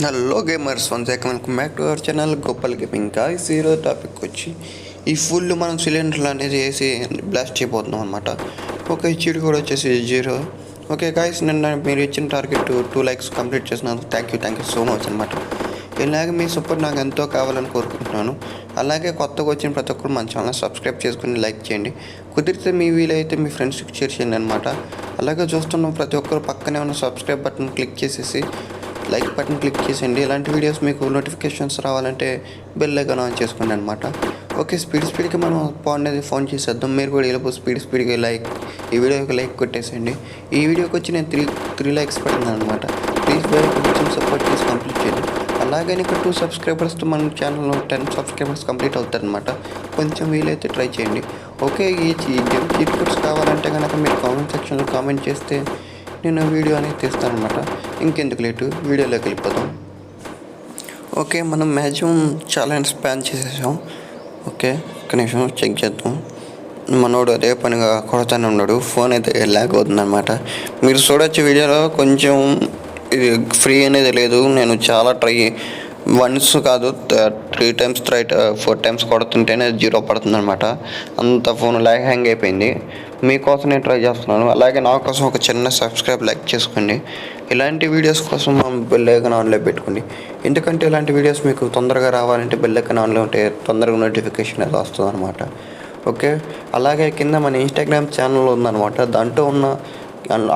Hello gamers, one second welcome back to our channel Gopal gaming. Guys, ఈరోజు topic వచ్చి ఈ full మనం సిలిండర్లు అనేది వేసి బ్లాస్ట్ చేయబోతున్నాం అనమాట. ఓకే, చీడు కూడా వచ్చేసి 0. ఓకే గాయ్స్, నిన్న మీరు ఇచ్చిన టార్గెట్ 2 likes కంప్లీట్ చేసినందుకు థ్యాంక్ యూ సో మచ్ అనమాట. ఇలాగే మీ సపోర్ట్ నాకు ఎంతో కావాలని కోరుకుంటున్నాను. అలాగే కొత్తగా వచ్చిన ప్రతి ఒక్కరు మన ఛానల్ సబ్స్క్రైబ్ చేసుకుని లైక్ చేయండి. కుదిరితే మీ వీలైతే మీ ఫ్రెండ్స్కి షేర్ చేయండి అనమాట. అలాగే చూస్తున్న ప్రతి ఒక్కరు పక్కనే ఉన్న సబ్స్క్రైబ్ బటన్ క్లిక్ చేసేసి లైక్ బటన్ క్లిక్ చేసేయండి. ఇలాంటి వీడియోస్ మీకు నోటిఫికేషన్స్ రావాలంటే బెల్ ఐకాన్ ఆన్ చేసుకోండి అనమాట. ఓకే, స్పీడ్గా మనం అనేది ఫోన్ చేసేద్దాం. మీరు కూడా ఇలా స్పీడ్గా ఈ వీడియోకి లైక్ కొట్టేసేయండి. ఈ వీడియోకి వచ్చి నేను త్రీ లైక్స్ పెట్టినాను అనమాట. ప్లీజ్ కొంచెం సపోర్ట్ చేసి కంప్లీట్ చేయండి. అలాగే ఇక్కడ 2 subscribersతో మన ఛానల్లో 10 subscribers కంప్లీట్ అవుతారనమాట. కొంచెం వీలైతే ట్రై చేయండి. ఓకే, ఈ గేమ్ చీట్ కోడ్స్ కావాలంటే కనుక మీరు కామెంట్ సెక్షన్లో కామెంట్ చేస్తే నేను వీడియో అనేది తీస్తానమాట. ఇంకెందుకు లేటు, వీడియోలోకి వెళ్ళిపోతాం. ఓకే, మనం మ్యాక్సిమం చాలా స్పాన్ చేసేసాం. ఓకే, ఒక నిమిషం చెక్ చేద్దాం. మనోడు అదే పనిగా కొడతానే ఉన్నాడు. ఫోన్ అయితే ల్యాగ్ అవుతుంది అనమాట. మీరు చూడొచ్చు వీడియోలో కొంచెం ఇది ఫ్రీ అనేది లేదు. నేను చాలా వన్స్ కాదు 3 times 4 times కొడుతుంటేనే 0 పడుతుంది అనమాట. అంత ఫోన్ హ్యాంగ్ అయిపోయింది. మీకోసం నేను ట్రై చేస్తున్నాను. అలాగే నా కోసం ఒక చిన్న సబ్స్క్రైబ్ లైక్ చేసుకోండి. ఇలాంటి వీడియోస్ కోసం బెల్ ఐకాన్ ఆన్లో పెట్టుకోండి. ఎందుకంటే ఇలాంటి వీడియోస్ మీకు తొందరగా రావాలంటే బెల్ ఐకాన్ ఆన్లో ఉంటే తొందరగా నోటిఫికేషన్ అది వస్తుంది అనమాట. ఓకే, అలాగే కింద మన ఇన్స్టాగ్రామ్ ఛానల్ ఉందన్నమాట. దాంట్లో ఉన్న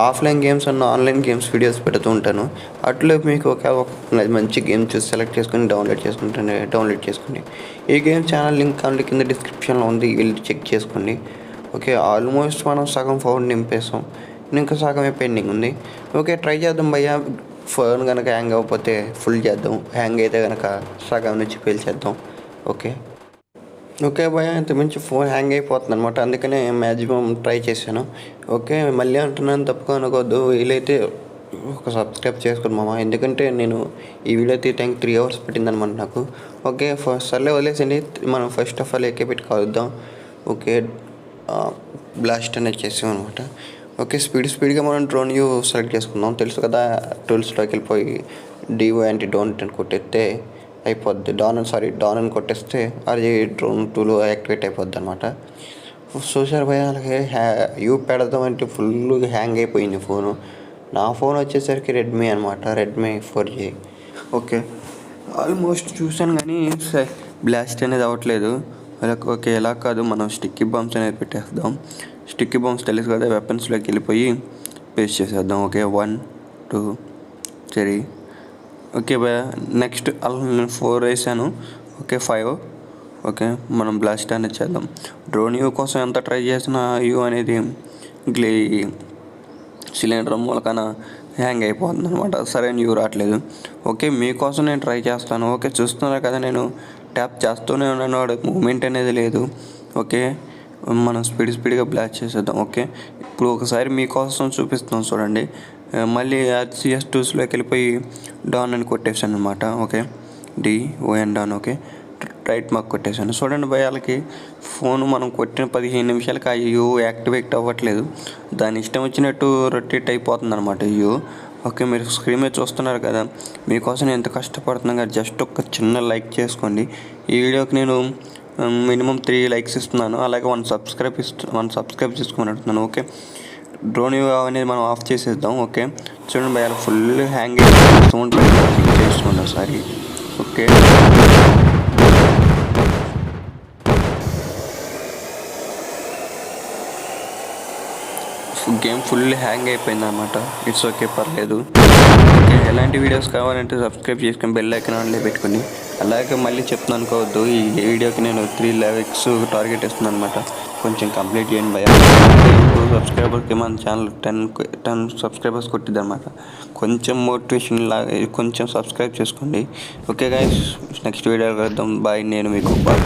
ఆఫ్లైన్ గేమ్స్ అన్న ఆన్లైన్ గేమ్స్ వీడియోస్ పెడుతూ ఉంటాను. అట్లా మీకు ఒక మంచి గేమ్ చూసి సెలెక్ట్ చేసుకుని డౌన్లోడ్ చేసుకోండి. ఈ గేమ్ ఛానల్ లింక్ అంటే కింద డిస్క్రిప్షన్లో ఉంది, వెళ్ళి చెక్ చేసుకోండి. ఓకే, ఆల్మోస్ట్ మనం సగం ఫోన్ నింపేసాం. ఇంకా సగమే పెండింగ్ ఉంది. ఓకే, ట్రై చేద్దాం భయ్యా. ఫోన్ కనుక హ్యాంగ్ అవ్వకపోతే ఫుల్ చేద్దాం, హ్యాంగ్ అయితే కనుక సగం నుంచి పేల్చేద్దాం. ఓకే భయ్యా, ఇంతకుమించి ఫోన్ హ్యాంగ్ అయిపోతుంది అనమాట. అందుకనే మ్యాక్సిమం ట్రై చేశాను. ఓకే, మళ్ళీ అంటున్నాను, తప్పుగా అనుకోవద్దు. వీలైతే ఒక సబ్స్క్రైబ్ చేసుకోండి మామ. ఎందుకంటే నేను ఈ వీడియో తీయడానికి 3 hours పట్టిందనమాట నాకు. ఓకే, సర్లే వదిలేసండి. మనం ఫస్ట్ ఆఫ్ ఆల్ ఎక్కి పెట్టి కలుద్దాం. ఓకే, బ్లాస్ట్ అనేది చేసాం అనమాట. ఓకే, స్పీడ్గా మనం డ్రోన్ వ్యూ సెలెక్ట్ చేసుకుందాం. తెలుసు కదా, టూల్స్లోకి వెళ్ళిపోయి డివో యాంటీ డోంట్ అని కొట్టేస్తే అయిపోద్ది. డాన్ అని కొట్టేస్తే అది డ్రోన్ టూలు యాక్టివేట్ అయిపోద్ది అనమాట. చూసారు భయ, అలాగే యూ పెడదామంటే ఫుల్గా హ్యాంగ్ అయిపోయింది ఫోను. నా ఫోన్ వచ్చేసరికి రెడ్మీ అనమాట, రెడ్మీ 4G. ఓకే, ఆల్మోస్ట్ చూసాను కానీ బ్లాస్ట్ అనేది అవ్వట్లేదు. ఓకే, ఎలా కాదు, మనం స్టిక్కీ బాంబ్స్ అనేది పెట్టేద్దాం. స్టిక్కీ బాంబ్స్ తెలుసు కదా, వెపన్స్లోకి వెళ్ళిపోయి పేస్ట్ చేసేద్దాం. ఓకే, 1 2 3. ఓకే భయ, నెక్స్ట్ అలా నేను 4 వేసాను. ఓకే, 5. ఓకే, మనం బ్లాస్ట్ అనేది చేద్దాం. డ్రోన్ యూ కోసం ఎంత ట్రై చేసినా యూ అనేది సిలిండర్ మూలకన హ్యాంగ్ అయిపోతుంది అనమాట. సరైన యూ రావట్లేదు. ఓకే, మీకోసం నేను ట్రై చేస్తాను. ఓకే, చూస్తున్నారు కదా, నేను ట్యాప్ చేస్తూనే ఉన్నాను, వాడు మూమెంట్ అనేది లేదు. ఓకే, మనం స్పీడ్గా బ్లాస్ట్ చేసేద్దాం. ఓకే, ఇప్పుడు ఒకసారి మీకోసం చూపిస్తాం చూడండి. మళ్ళీ CS టూల్స్లోకి వెళ్ళిపోయి డాన్ అని కొట్టేసాను అనమాట. Okay, DON Don. Okay, right mark కొట్టేసాను. చూడండి భయ, వాళ్ళకి ఫోన్ మనం కొట్టిన 15 నిమిషాలకి ఆ యూ యాక్టివేట్ అవ్వట్లేదు. దాని ఇష్టం వచ్చినట్టు రొటేట్ అయిపోతుంది అనమాట యూ. ఓకే, మీరు స్క్రీన్ మీద చూస్తున్నారు కదా, మీకోసం నేను ఎంత కష్టపడుతున్నాను కదా. జస్ట్ ఒక చిన్న లైక్ చేసుకోండి. ఈ వీడియోకి నేను మినిమం 3 likes ఇస్తున్నాను. అలాగే 1 subscribe చేసుకొని అడుగుతున్నాను. ఓకే, డ్రోన్ వ్యూ అనేది మనం ఆఫ్ చేసేద్దాం. ఓకే, చూడండి భయ, ఫుల్ హ్యాంగ్ అయిపోయింది. సౌండ్ చేసుకోండి ఒకసారి. ఓకే, గేమ్ ఫుల్ హ్యాంగ్ అయిపోయింది అనమాట. ఇట్స్ ఓకే, పర్లేదు. ఓకే, ఎలాంటి వీడియోస్ కావాలంటే సబ్స్క్రైబ్ చేసుకొని బెల్ ఐకాన్ ఆన్లో పెట్టుకుని. అలాగే మళ్ళీ చెప్తున్నాను అనుకోవద్దు, ఈ వీడియోకి నేను 3 likes టార్గెట్ ఇస్తున్నాను అనమాట. కొంచెం కంప్లీట్ చేయండి భయ. 2 subscribersకి మన ఛానల్ 10 subscribers కొట్టిద్ది అనమాట. కొంచెం మోటివేషన్ లాగా కొంచెం సబ్స్క్రైబ్ చేసుకోండి. ఓకే గైస్, నెక్స్ట్ వీడియో కలుద్దాం. బాయ్, నేను మీకు బాయ్.